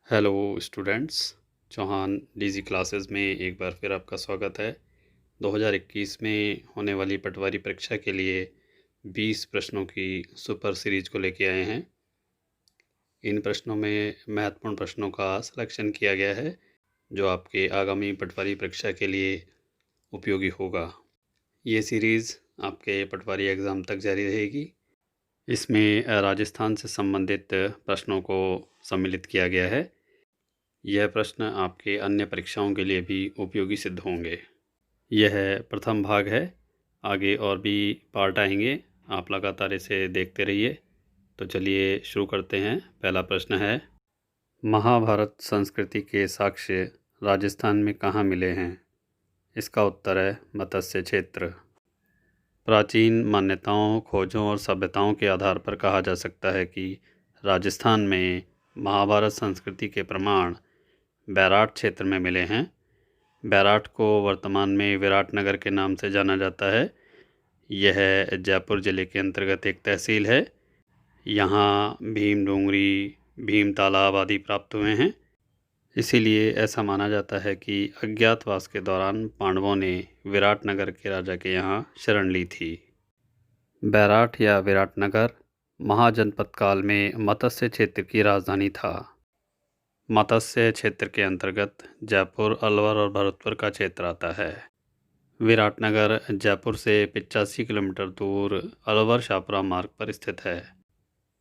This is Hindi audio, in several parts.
Hello students. Chauhan DG classes में एक बार फिर आपका स्वागत है। 2021 में होने वाली पटवारी परीक्षा के लिए 20 प्रश्नों की सुपर सीरीज को लेके आए हैं। इन प्रश्नों में महत्वपूर्ण प्रश्नों का सिलेक्शन किया गया है जो आपके आगामी पटवारी परीक्षा के लिए उपयोगी होगा। ये सीरीज़ आपके पटवारी एग्ज़ाम तक जारी रहेगी। इसमें राजस्थान से संबंधित प्रश्नों को सम्मिलित किया गया है। यह प्रश्न आपके अन्य परीक्षाओं के लिए भी उपयोगी सिद्ध होंगे। यह प्रथम भाग है। आगे और भी पार्ट आएंगे, आप लगातार इसे देखते रहिए। तो चलिए शुरू करते हैं। पहला प्रश्न है, महाभारत संस्कृति के साक्ष्य राजस्थान में कहाँ मिले हैं? इसका उत्तर है मत्स्य क्षेत्र। प्राचीन मान्यताओं, खोजों और सभ्यताओं के आधार पर कहा जा सकता है कि राजस्थान में महाभारत संस्कृति के प्रमाण बैराट क्षेत्र में मिले हैं। बैराट को वर्तमान में विराटनगर के नाम से जाना जाता है। यह जयपुर ज़िले के अंतर्गत एक तहसील है। यहाँ भीम डोंगरी, भीम तालाब आदि प्राप्त हुए हैं। इसीलिए ऐसा माना जाता है कि अज्ञातवास के दौरान पांडवों ने विराटनगर के राजा के यहाँ शरण ली थी। बैराट या विराटनगर महाजनपद काल में मत्स्य क्षेत्र की राजधानी था। मत्स्य क्षेत्र के अंतर्गत जयपुर, अलवर और भरतपुर का क्षेत्र आता है। विराटनगर जयपुर से 85 किलोमीटर दूर अलवर शाहपुरा मार्ग पर स्थित है।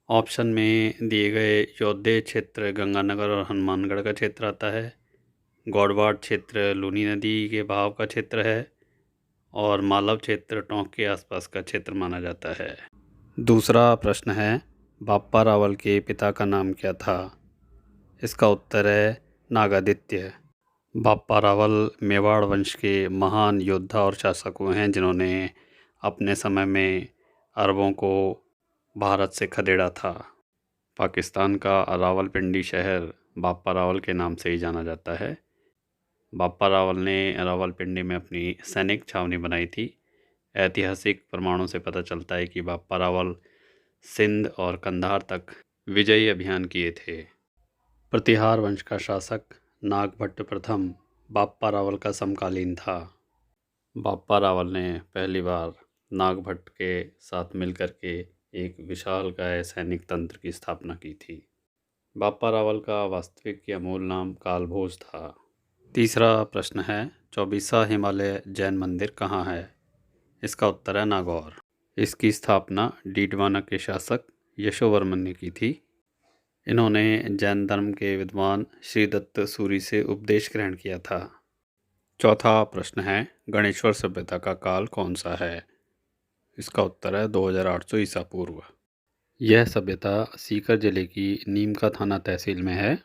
ऑप्शन में दिए गए योद्धे क्षेत्र गंगानगर और हनुमानगढ़ का क्षेत्र आता है। गौड़वाड़ क्षेत्र लूनी नदी के बहाव का क्षेत्र है और मालव क्षेत्र टोंक के आसपास का क्षेत्र माना जाता है। दूसरा प्रश्न है, बाप्पा रावल के पिता का नाम क्या था? इसका उत्तर है नागादित्य। बाप्पा रावल मेवाड़ वंश के महान योद्धा और शासक हुए हैं जिन्होंने अपने समय में अरबों को भारत से खदेड़ा था। पाकिस्तान का रावलपिंडी शहर बाप्पा रावल के नाम से ही जाना जाता है। बाप्पा रावल ने रावलपिंडी में अपनी सैनिक छावनी बनाई थी। ऐतिहासिक प्रमाणों से पता चलता है कि बाप्पा रावल सिंध और कंधार तक विजयी अभियान किए थे। प्रतिहार वंश का शासक नागभट्ट प्रथम बाप्पा रावल का समकालीन था। बाप्पा रावल ने पहली बार नागभट्ट के साथ मिलकर के एक विशालकाय सैनिक तंत्र की स्थापना की थी। बाप्पा रावल का वास्तविक या मूल नाम कालभोज था। तीसरा प्रश्न है, चौबीसा हिमालय जैन मंदिर कहाँ है? इसका उत्तर है नागौर। इसकी स्थापना डीडवाना के शासक यशोवर्मन ने की थी। इन्होंने जैन धर्म के विद्वान श्रीदत्त सूरी से उपदेश ग्रहण किया था। चौथा प्रश्न है, गणेश्वर सभ्यता का काल कौन सा है? इसका उत्तर है 2800 ईसा पूर्व। यह सभ्यता सीकर जिले की नीमका थाना तहसील में है।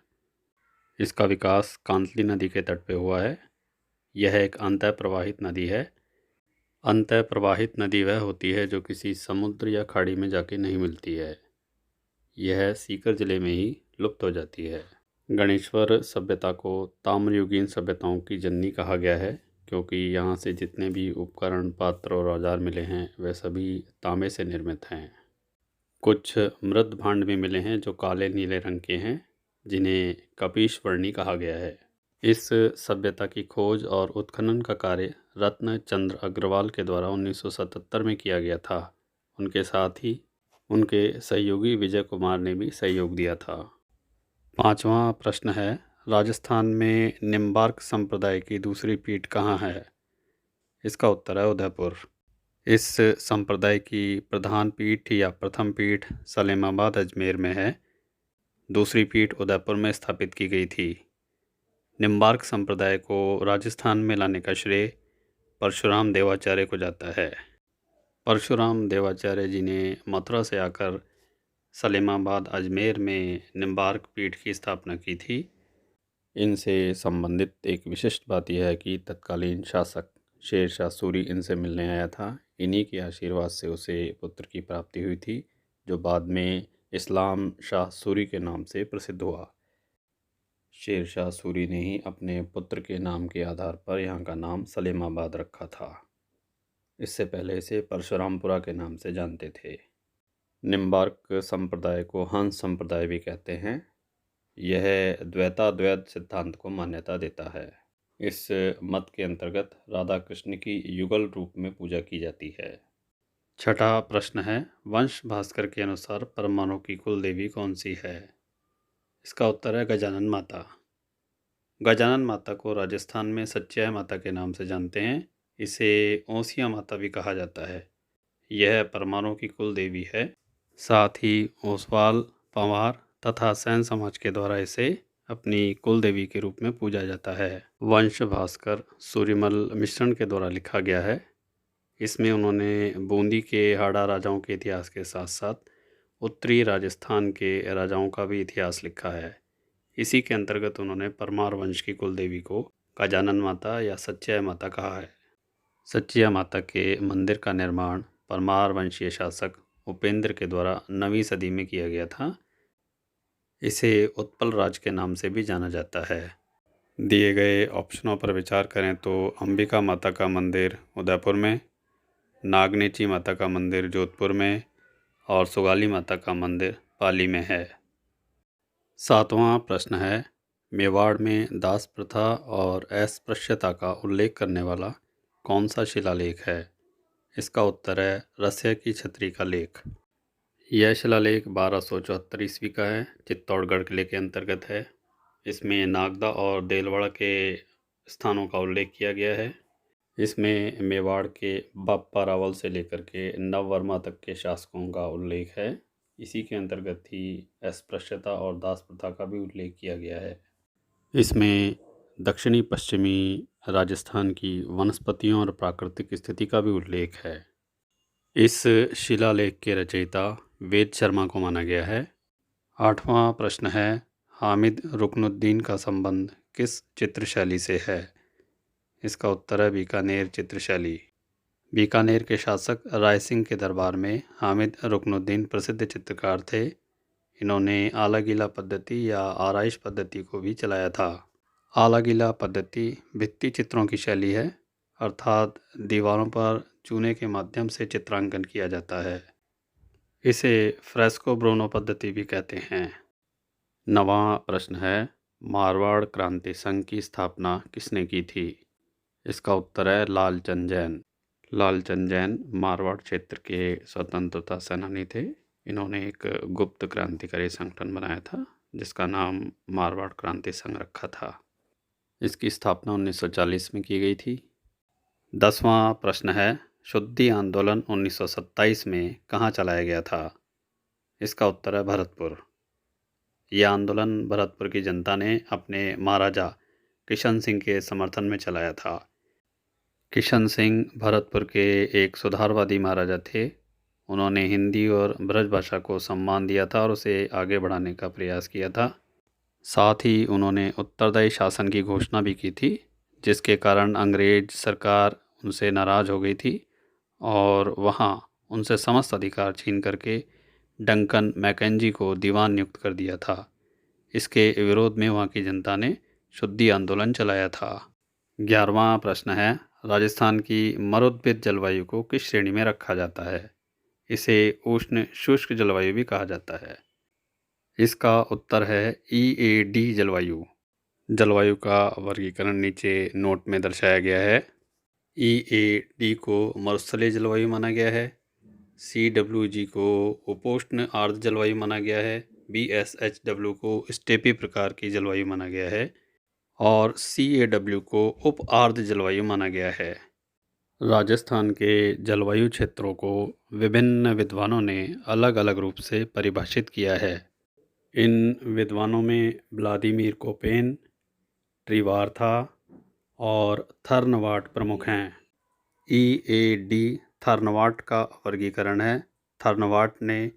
इसका विकास कांतली नदी के तट पे हुआ है। यह एक अंतः प्रवाहित नदी है। अंतः प्रवाहित नदी वह होती है जो किसी समुद्र या खाड़ी में जाके नहीं मिलती है। यह सीकर जिले में ही लुप्त हो जाती है। गणेश्वर सभ्यता को ताम्रयुगीन सभ्यताओं की जननी कहा गया है क्योंकि यहाँ से जितने भी उपकरण, पात्र और औजार मिले हैं वह सभी तांबे से निर्मित हैं। कुछ मृद भांड भी मिले हैं जो काले नीले रंग के हैं, जिन्हें कपीशवर्णी कहा गया है। इस सभ्यता की खोज और उत्खनन का कार्य रत्न चंद्र अग्रवाल के द्वारा 1977 में किया गया था। उनके साथ ही उनके सहयोगी विजय कुमार ने भी सहयोग दिया था। पांचवा प्रश्न है, राजस्थान में निम्बार्क संप्रदाय की दूसरी पीठ कहाँ है? इसका उत्तर है उदयपुर। इस संप्रदाय की प्रधान पीठ या प्रथम पीठ सलेमाबाद अजमेर में है। दूसरी पीठ उदयपुर में स्थापित की गई थी। निम्बार्क संप्रदाय को राजस्थान में लाने का श्रेय परशुराम देवाचार्य को जाता है। परशुराम देवाचार्य जी ने मथुरा से आकर सलेमाबाद अजमेर में निम्बार्क पीठ की स्थापना की थी। इनसे संबंधित एक विशिष्ट बात यह है कि तत्कालीन शासक शेरशाह सूरी इनसे मिलने आया था। इन्हीं के आशीर्वाद से उसे पुत्र की प्राप्ति हुई थी जो बाद में इस्लाम शाह सूरी के नाम से प्रसिद्ध हुआ। शेरशाह सूरी ने ही अपने पुत्र के नाम के आधार पर यहाँ का नाम सलेमाबाद रखा था। इससे पहले इसे परशुरामपुरा के नाम से जानते थे। निम्बार्क संप्रदाय को हंस संप्रदाय भी कहते हैं। यह द्वैताद्वैत सिद्धांत को मान्यता देता है। इस मत के अंतर्गत राधा कृष्ण की युगल रूप में पूजा की जाती है। छठा प्रश्न है, वंश भास्कर के अनुसार परमाणु की कुल देवी कौन सी है? इसका उत्तर है गजानन माता। गजानन माता को राजस्थान में सच्चिया माता के नाम से जानते हैं। इसे ओसिया माता भी कहा जाता है। यह परमाणु की कुल देवी है। साथ ही ओसवाल, पंवार तथा सैन समाज के द्वारा इसे अपनी कुल देवी के रूप में पूजा जाता है। वंश भास्कर सूर्यमल मिश्रण के द्वारा लिखा गया है। इसमें उन्होंने बूंदी के हाड़ा राजाओं के इतिहास के साथ साथ उत्तरी राजस्थान के राजाओं का भी इतिहास लिखा है। इसी के अंतर्गत उन्होंने परमार वंश की कुल देवी को गजानन माता या सच्चिया माता कहा है। सच्चिया माता के मंदिर का निर्माण परमार वंशीय शासक उपेंद्र के द्वारा 9वीं सदी में किया गया था। इसे उत्पल राज के नाम से भी जाना जाता है। दिए गए ऑप्शनों पर विचार करें तो अंबिका माता का मंदिर उदयपुर में, नागनेची माता का मंदिर जोधपुर में और सुगाली माता का मंदिर पाली में है। सातवां प्रश्न है, मेवाड़ में दास प्रथा और अस्पृश्यता का उल्लेख करने वाला कौन सा शिलालेख है? इसका उत्तर है रसिया की छतरी का लेख। यह शिलालेख 1274 ईस्वी का है, चित्तौड़गढ़ किले के अंतर्गत है। इसमें नागदा और देलवाड़ा के स्थानों का उल्लेख किया गया है। इसमें मेवाड़ के बाप्पा रावल से लेकर के नववर्मा तक के शासकों का उल्लेख है। इसी के अंतर्गत ही अस्पृश्यता और दास प्रथा का भी उल्लेख किया गया है। इसमें दक्षिणी पश्चिमी राजस्थान की वनस्पतियों और प्राकृतिक स्थिति का भी उल्लेख है। इस शिलालेख के रचयिता वेद शर्मा को माना गया है। आठवां प्रश्न है, हामिद रुकनुद्दीन का संबंध किस चित्रशैली से है? इसका उत्तर है बीकानेर चित्रशैली। बीकानेर के शासक राय सिंह के दरबार में हामिद रुकनुद्दीन प्रसिद्ध चित्रकार थे। इन्होंने आला गीला पद्धति या आराइश पद्धति को भी चलाया था। आला गीला पद्धति भित्ति चित्रों की शैली है, अर्थात दीवारों पर चूने के माध्यम से चित्रांकन किया जाता है। इसे फ्रेस्को ब्रोनो पद्धति भी कहते हैं। नवां प्रश्न है, मारवाड़ क्रांति संघ की स्थापना किसने की थी? इसका उत्तर है लालचंद जैन। लालचंद जैन मारवाड़ क्षेत्र के स्वतंत्रता सेनानी थे। इन्होंने एक गुप्त क्रांतिकारी संगठन बनाया था जिसका नाम मारवाड़ क्रांति संघ रखा था। इसकी स्थापना 1940 में की गई थी। 10वां प्रश्न है, शुद्धि आंदोलन 1927 में कहाँ चलाया गया था? इसका उत्तर है भरतपुर। यह आंदोलन भरतपुर की जनता ने अपने महाराजा किशन सिंह के समर्थन में चलाया था। किशन सिंह भरतपुर के एक सुधारवादी महाराजा थे। उन्होंने हिंदी और ब्रज भाषा को सम्मान दिया था और उसे आगे बढ़ाने का प्रयास किया था। साथ ही उन्होंने उत्तरदायी शासन की घोषणा भी की थी, जिसके कारण अंग्रेज सरकार उनसे नाराज़ हो गई थी और वहाँ उनसे समस्त अधिकार छीन करके डंकन मैकेंजी को दीवान नियुक्त कर दिया था। इसके विरोध में वहाँ की जनता ने शुद्धि आंदोलन चलाया था। 11वां प्रश्न है, राजस्थान की मरुद्भिद जलवायु को किस श्रेणी में रखा जाता है? इसे उष्ण शुष्क जलवायु भी कहा जाता है। इसका उत्तर है EAD जलवायु। जलवायु का वर्गीकरण नीचे नोट में दर्शाया गया है। EAD को मरुस्थलीय जलवायु माना गया है। CWG को उपोष्ण आर्द्र जलवायु माना गया है। BSHW को स्टेपी प्रकार की जलवायु माना गया है और CAW को उप आर्द्र जलवायु माना गया है। राजस्थान के जलवायु क्षेत्रों को विभिन्न विद्वानों ने अलग अलग रूप से परिभाषित किया है। इन विद्वानों में व्लादिमीर कोपेन, ट्रिवार्था और थर्नवाट प्रमुख हैं। EAD थर्नवाट का वर्गीकरण है। थर्नवाट ने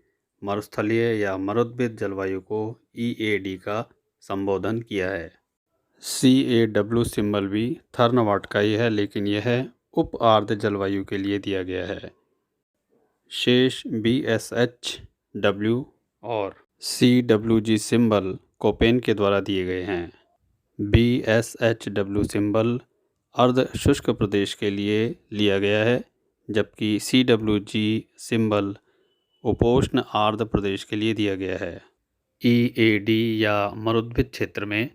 मरुस्थलीय या मरुद्भिद जलवायु को EAD का संबोधन किया है। CAW सिंबल भी थर्नवाट का ही है, लेकिन यह उप आर्द्र जलवायु के लिए दिया गया है। शेष BSHW और CWG सिंबल कोपेन के द्वारा दिए गए हैं। BSHW सिंबल अर्ध शुष्क प्रदेश के लिए लिया गया है, जबकि CWG सिंबल उपोष्ण आर्द्र प्रदेश के लिए दिया गया है। EAD या मरुद्भिद क्षेत्र में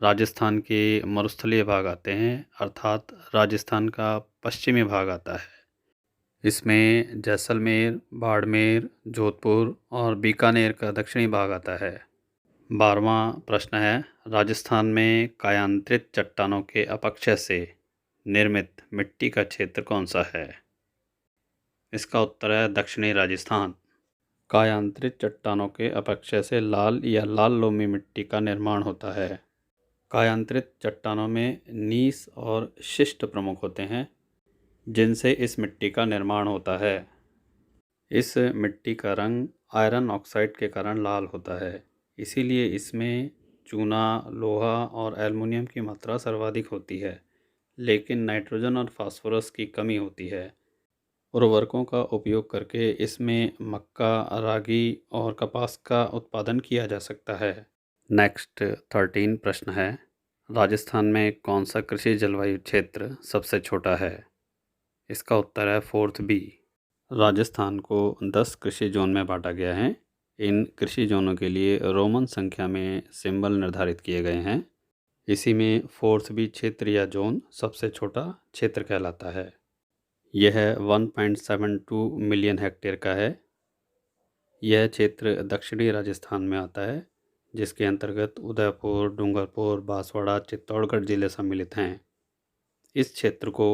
राजस्थान के मरुस्थलीय भाग आते हैं, अर्थात राजस्थान का पश्चिमी भाग आता है। इसमें जैसलमेर, बाड़मेर, जोधपुर और बीकानेर का दक्षिणी भाग आता है। 12वां प्रश्न है, राजस्थान में कायांतरित चट्टानों के अपक्षय से निर्मित मिट्टी का क्षेत्र कौन सा है? इसका उत्तर है दक्षिणी राजस्थान। कायांतरित चट्टानों के अपक्षय से लाल या लाल लोमी मिट्टी का निर्माण होता है। कायांतरित चट्टानों में नीस और शिष्ट प्रमुख होते हैं, जिनसे इस मिट्टी का निर्माण होता है। इस मिट्टी का रंग आयरन ऑक्साइड के कारण लाल होता है, इसीलिए इसमें चूना, लोहा और एल्युमिनियम की मात्रा सर्वाधिक होती है, लेकिन नाइट्रोजन और फास्फोरस की कमी होती है। उर्वरकों का उपयोग करके इसमें मक्का, रागी और कपास का उत्पादन किया जा सकता है। नेक्स्ट 13 प्रश्न है, राजस्थान में कौन सा कृषि जलवायु क्षेत्र सबसे छोटा है? इसका उत्तर है 4th बी। राजस्थान को 10 कृषि जोन में बांटा गया है। इन कृषि जोनों के लिए रोमन संख्या में सिंबल निर्धारित किए गए हैं। इसी में 4th बी क्षेत्र या जोन सबसे छोटा क्षेत्र कहलाता है। यह 1.72 मिलियन हेक्टेयर का है। यह क्षेत्र दक्षिणी राजस्थान में आता है, जिसके अंतर्गत उदयपुर, डूंगरपुर, बांसवाड़ा, चित्तौड़गढ़ जिले सम्मिलित हैं। इस क्षेत्र को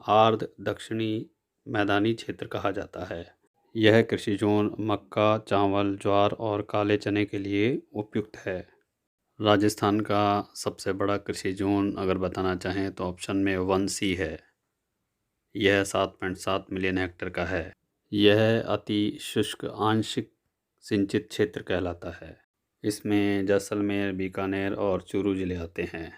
आर्द्र दक्षिणी मैदानी क्षेत्र कहा जाता है। यह कृषि जोन मक्का, चावल, ज्वार और काले चने के लिए उपयुक्त है। राजस्थान का सबसे बड़ा कृषि जोन अगर बताना चाहें तो ऑप्शन में 1C है। यह 7.7 मिलियन हेक्टेयर का है। यह अति शुष्क आंशिक सिंचित क्षेत्र कहलाता है। इसमें जैसलमेर, बीकानेर और चूरू जिले आते हैं।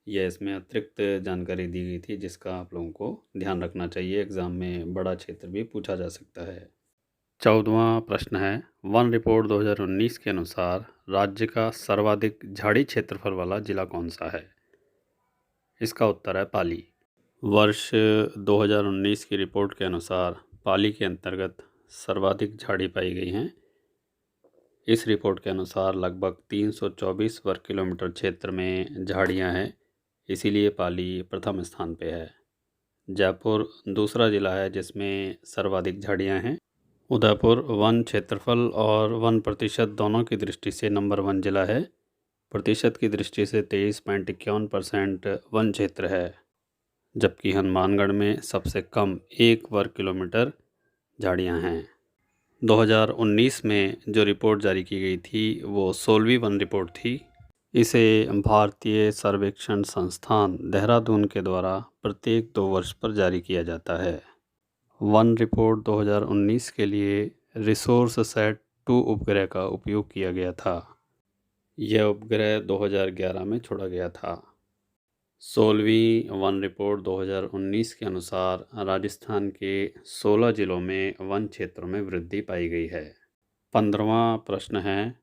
यह इसमें अतिरिक्त जानकारी दी गई थी, जिसका आप लोगों को ध्यान रखना चाहिए। एग्ज़ाम में बड़ा क्षेत्र भी पूछा जा सकता है। 14वां प्रश्न है, वन रिपोर्ट 2019 के अनुसार राज्य का सर्वाधिक झाड़ी क्षेत्रफल वाला जिला कौन सा है? इसका उत्तर है पाली। वर्ष 2019 की रिपोर्ट के अनुसार पाली के अंतर्गत सर्वाधिक झाड़ी पाई गई हैं। इस रिपोर्ट के अनुसार लगभग 324 वर्ग किलोमीटर क्षेत्र में झाड़ियां हैं, इसीलिए पाली प्रथम स्थान पे है। जयपुर दूसरा जिला है जिसमें सर्वाधिक झाड़ियां हैं। उदयपुर वन क्षेत्रफल और वन प्रतिशत दोनों की दृष्टि से नंबर 1 जिला है। प्रतिशत की दृष्टि से 23.51% वन क्षेत्र है, जबकि हनुमानगढ़ में सबसे कम 1 वर्ग किलोमीटर झाड़ियां हैं। 2019 में जो रिपोर्ट जारी की गई थी वो 16वीं वन रिपोर्ट थी। इसे भारतीय सर्वेक्षण संस्थान देहरादून के द्वारा प्रत्येक 2 वर्ष पर जारी किया जाता है। वन रिपोर्ट 2019 के लिए रिसोर्स सेट 2 उपग्रह का उपयोग किया गया था। यह उपग्रह 2011 में छोड़ा गया था। 16वीं वन रिपोर्ट 2019 के अनुसार राजस्थान के 16 जिलों में वन क्षेत्रों में वृद्धि पाई गई है। 15वां प्रश्न है,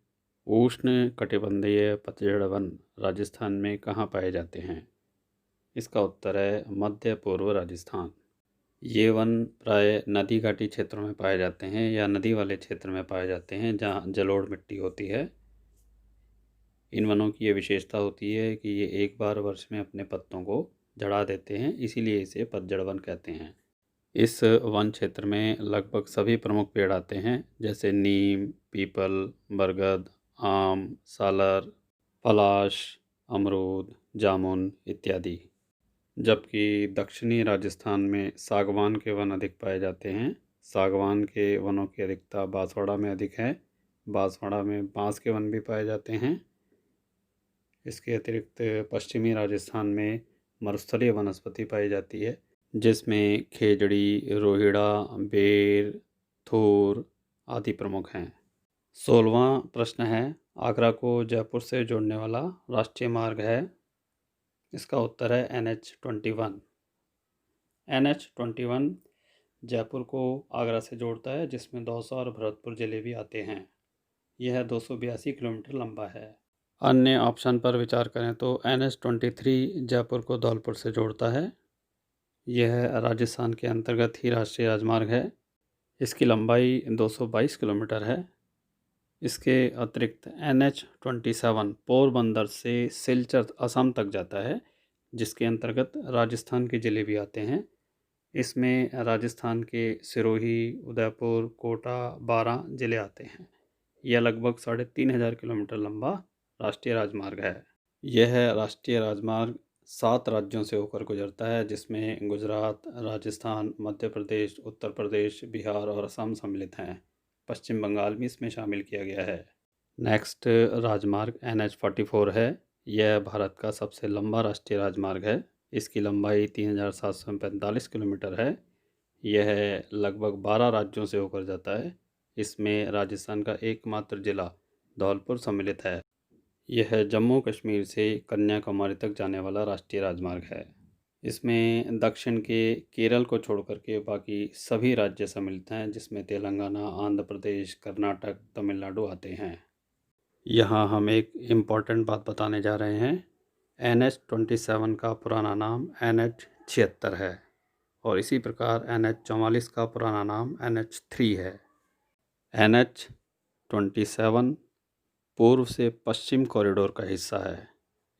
उष्ण कटिबंधीय पतझड़ वन राजस्थान में कहाँ पाए जाते हैं? इसका उत्तर है मध्य पूर्व राजस्थान। ये वन प्राय नदी घाटी क्षेत्रों में पाए जाते हैं या नदी वाले क्षेत्र में पाए जाते हैं जहाँ जलोढ़ मिट्टी होती है। इन वनों की ये विशेषता होती है कि ये एक बार वर्ष में अपने पत्तों को झड़ा देते हैं, इसीलिए इसे पतझड़ वन कहते हैं। इस वन क्षेत्र में लगभग सभी प्रमुख पेड़ आते हैं, जैसे नीम, पीपल, बरगद, आम, सालर, पलाश, अमरूद, जामुन इत्यादि। जबकि दक्षिणी राजस्थान में सागवान के वन अधिक पाए जाते हैं। सागवान के वनों की अधिकता बांसवाड़ा में अधिक है। बांसवाड़ा में बांस के वन भी पाए जाते हैं। इसके अतिरिक्त पश्चिमी राजस्थान में मरुस्थलीय वनस्पति पाई जाती है, जिसमें खेजड़ी, रोहिड़ा, बेर, थूर आदि प्रमुख हैं। 16वां प्रश्न है, आगरा को जयपुर से जोड़ने वाला राष्ट्रीय मार्ग है? इसका उत्तर है NH21। NH21 जयपुर को आगरा से जोड़ता है, जिसमें दौसा और भरतपुर जिले भी आते हैं। यह 282 किलोमीटर लंबा है। अन्य ऑप्शन पर विचार करें तो NH23 जयपुर को धौलपुर से जोड़ता है। यह राजस्थान के अंतर्गत ही राष्ट्रीय राजमार्ग है। इसकी लंबाई 222 किलोमीटर है। इसके अतिरिक्त NH-27 पोरबंदर से सिलचर असम तक जाता है, जिसके अंतर्गत राजस्थान के ज़िले भी आते हैं। इसमें राजस्थान के सिरोही, उदयपुर, कोटा, बारां ज़िले आते हैं। यह लगभग 3,500 किलोमीटर लंबा राष्ट्रीय राजमार्ग है। यह राष्ट्रीय राजमार्ग 7 राज्यों से होकर गुजरता है, जिसमें गुजरात, राजस्थान, मध्य प्रदेश, उत्तर प्रदेश, बिहार और असम सम्मिलित हैं। पश्चिम बंगाल भी इसमें शामिल किया गया है। नेक्स्ट राजमार्ग NH-44 है। यह भारत का सबसे लंबा राष्ट्रीय राजमार्ग है। इसकी लंबाई 3,745 किलोमीटर है। यह लगभग 12 राज्यों से होकर जाता है। इसमें राजस्थान का एकमात्र जिला धौलपुर सम्मिलित है। यह जम्मू कश्मीर से कन्याकुमारी तक जाने वाला राष्ट्रीय राजमार्ग है। इसमें दक्षिण के केरल को छोड़कर के बाकी सभी राज्य सम्मिलित हैं, जिसमें तेलंगाना, आंध्र प्रदेश, कर्नाटक, तमिलनाडु आते हैं। यहाँ हम एक इम्पॉर्टेंट बात बताने जा रहे हैं। NH-27 का पुराना नाम NH-76 है और इसी प्रकार NH-44 का पुराना नाम NH-3 है। NH-27 पूर्व से पश्चिम कॉरिडोर का हिस्सा है।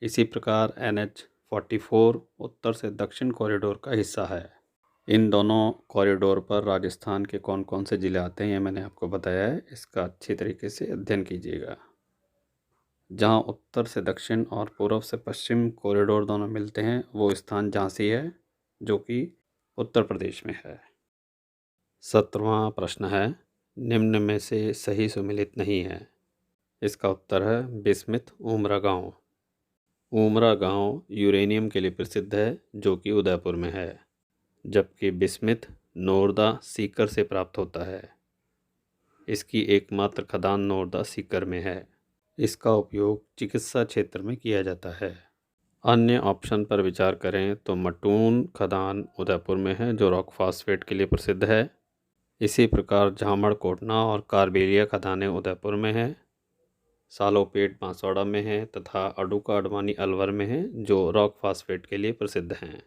इसी प्रकार NH-44 उत्तर से दक्षिण कॉरिडोर का हिस्सा है। इन दोनों कॉरिडोर पर राजस्थान के कौन कौन से ज़िले आते हैं, ये मैंने आपको बताया है। इसका अच्छी तरीके से अध्ययन कीजिएगा। जहाँ उत्तर से दक्षिण और पूर्व से पश्चिम कॉरिडोर दोनों मिलते हैं, वो स्थान झांसी है, जो कि उत्तर प्रदेश में है। 17वां प्रश्न है, निम्न में से सही सुमेलित नहीं है। इसका उत्तर है बिस्मित ऊमरा गांव। ऊमरा गांव यूरेनियम के लिए प्रसिद्ध है, जो कि उदयपुर में है, जबकि बिस्मित नोरदा सीकर से प्राप्त होता है। इसकी एकमात्र खदान नोरदा सीकर में है। इसका उपयोग चिकित्सा क्षेत्र में किया जाता है। अन्य ऑप्शन पर विचार करें तो मटून खदान उदयपुर में है, जो रॉक फास्फेट के लिए प्रसिद्ध है। इसी प्रकार झामड़ कोटना और कारबेलिया खदानें उदयपुर में है। सालोपेट बांसवाड़ा में है तथा अडुका अडवाणी अलवर में है, जो रॉक फास्फेट के लिए प्रसिद्ध हैं।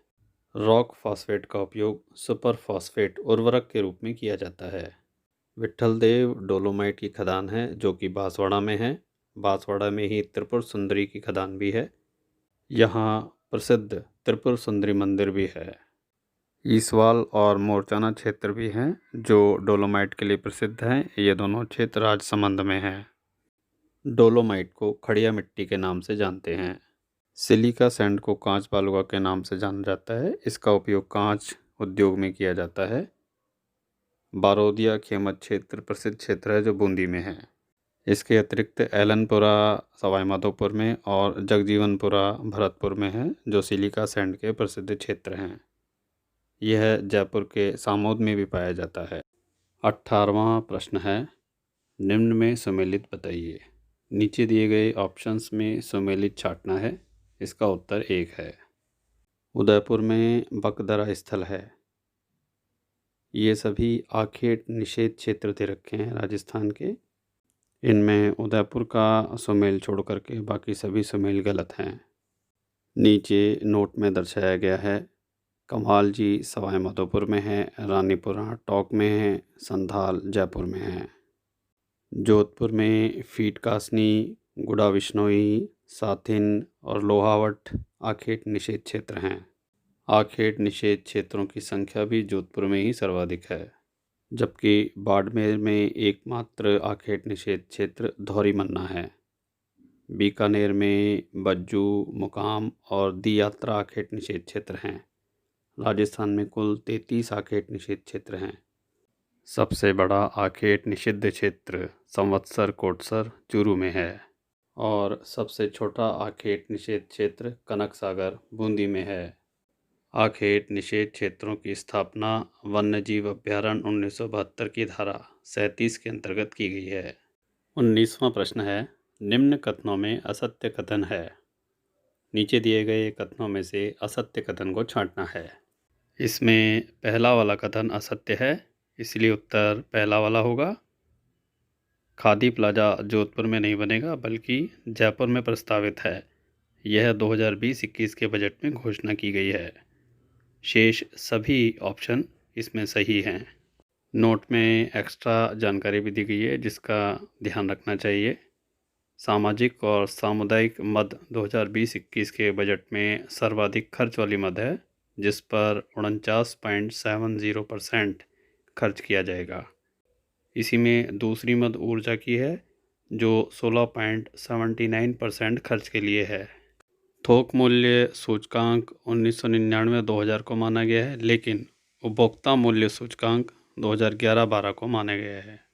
रॉक फास्फेट का उपयोग सुपर फास्फेट उर्वरक के रूप में किया जाता है। विट्ठल देव डोलोमाइट की खदान है, जो कि बांसवाड़ा में है। बांसवाड़ा में ही त्रिपुर सुंदरी की खदान भी है। यहाँ प्रसिद्ध त्रिपुर सुंदरी मंदिर भी है। ईसवाल और मोरचाना क्षेत्र भी हैं, जो डोलोमाइट के लिए प्रसिद्ध हैं। ये दोनों क्षेत्र राजसमंद में हैं। डोलोमाइट को खड़िया मिट्टी के नाम से जानते हैं। सिलिका सैंड को कांच बालुका के नाम से जाना जाता है। इसका उपयोग कांच उद्योग में किया जाता है। बारोदिया खेमत क्षेत्र प्रसिद्ध क्षेत्र है, जो बूंदी में है। इसके अतिरिक्त एलनपुरा सवाईमाधोपुर में और जगजीवनपुरा भरतपुर में है, जो सिलिका सैंड के प्रसिद्ध क्षेत्र हैं। यह जयपुर के सामोद में भी पाया जाता है। 18वां प्रश्न है, निम्न में सुमेलित बताइए। नीचे दिए गए ऑप्शंस में सुमेलित छांटना है। इसका उत्तर 1 है। उदयपुर में बकदरा स्थल है। ये सभी आखेट निषेध क्षेत्र दे रखे हैं राजस्थान के। इनमें उदयपुर का सुमेल छोड़ करके बाकी सभी सुमेल गलत हैं। नीचे नोट में दर्शाया गया है। कमाल जी सवाई माधोपुर में है, रानीपुरा टोंक में है, संधाल जयपुर में है। जोधपुर में फीट कासनी, गुड़ा विश्नोई, साथिन और लोहावट आखेट निषेध क्षेत्र हैं। आखेट निषेध क्षेत्रों की संख्या भी जोधपुर में ही सर्वाधिक है, जबकि बाड़मेर में एकमात्र आखेट निषेध क्षेत्र धौरी मन्ना है। बीकानेर में बज्जू, मुकाम और दी यात्रा आखेट निषेध क्षेत्र हैं। राजस्थान में कुल 33 आखेट निषेध क्षेत्र हैं। सबसे बड़ा आखेट निषिद्ध क्षेत्र संवत्सर कोटसर चूरू में है और सबसे छोटा आखेट निषेध क्षेत्र कनक सागर बूंदी में है। आखेट निषेध क्षेत्रों की स्थापना वन्यजीव अभ्यारण्य 1972 की धारा 37 के अंतर्गत की गई है। 19वां प्रश्न है, निम्न कथनों में असत्य कथन है। नीचे दिए गए कथनों में से असत्य कथन को छांटना है। इसमें पहला वाला कथन असत्य है, इसलिए उत्तर पहला वाला होगा। खादी प्लाजा जोधपुर में नहीं बनेगा, बल्कि जयपुर में प्रस्तावित है। यह 2020-21 के बजट में घोषणा की गई है। शेष सभी ऑप्शन इसमें सही हैं। नोट में एक्स्ट्रा जानकारी भी दी गई है जिसका ध्यान रखना चाहिए। सामाजिक और सामुदायिक मद 2020-21 के बजट में सर्वाधिक खर्च वाली मद है, जिस पर 49.70% खर्च किया जाएगा। इसी में दूसरी मद ऊर्जा की है, जो 16.79% खर्च के लिए है। थोक मूल्य सूचकांक 1999-2000 को माना गया है, लेकिन उपभोक्ता मूल्य सूचकांक 2011-12 को माना गया है।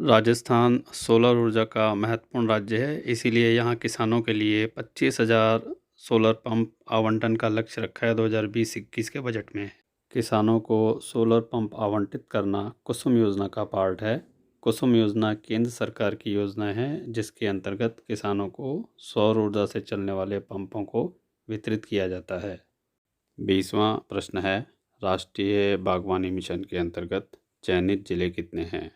राजस्थान सोलर ऊर्जा का महत्वपूर्ण राज्य है, इसीलिए यहाँ किसानों के लिए 25,000 सोलर पंप आवंटन का लक्ष्य रखा है 2020-21 के बजट में। किसानों को सोलर पंप आवंटित करना कुसुम योजना का पार्ट है। कुसुम योजना केंद्र सरकार की योजना है, जिसके अंतर्गत किसानों को सौर ऊर्जा से चलने वाले पंपों को वितरित किया जाता है। 20वां प्रश्न है, राष्ट्रीय बागवानी मिशन के अंतर्गत चयनित जिले कितने हैं?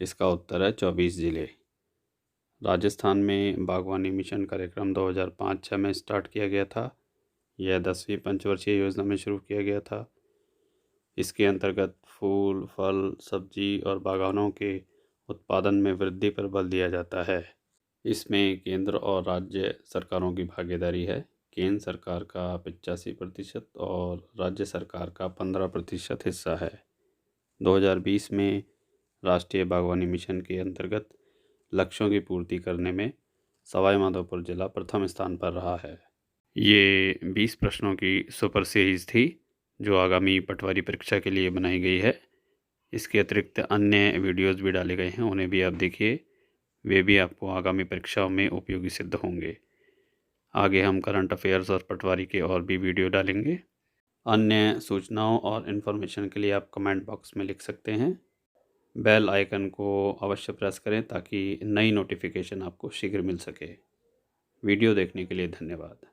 इसका उत्तर है 24 जिले। राजस्थान में बागवानी मिशन कार्यक्रम 2005-06 में स्टार्ट किया गया था। यह 10वीं पंचवर्षीय योजना में शुरू किया गया था। इसके अंतर्गत फूल, फल, सब्जी और बागानों के उत्पादन में वृद्धि पर बल दिया जाता है। इसमें केंद्र और राज्य सरकारों की भागीदारी है। केंद्र सरकार का 85% और राज्य सरकार का 15% हिस्सा है। 2020 में राष्ट्रीय बागवानी मिशन के अंतर्गत लक्ष्यों की पूर्ति करने में सवाई माधोपुर जिला प्रथम स्थान पर रहा है। ये 20 प्रश्नों की सुपर सीरीज़ थी, जो आगामी पटवारी परीक्षा के लिए बनाई गई है। इसके अतिरिक्त अन्य वीडियोस भी डाले गए हैं, उन्हें भी आप देखिए, वे भी आपको आगामी परीक्षाओं में उपयोगी सिद्ध होंगे। आगे हम करंट अफेयर्स और पटवारी के और भी वीडियो डालेंगे। अन्य सूचनाओं और इन्फॉर्मेशन के लिए आप कमेंट बॉक्स में लिख सकते हैं। बेल आइकन को अवश्य प्रेस करें ताकि नई नोटिफिकेशन आपको शीघ्र मिल सके। वीडियो देखने के लिए धन्यवाद।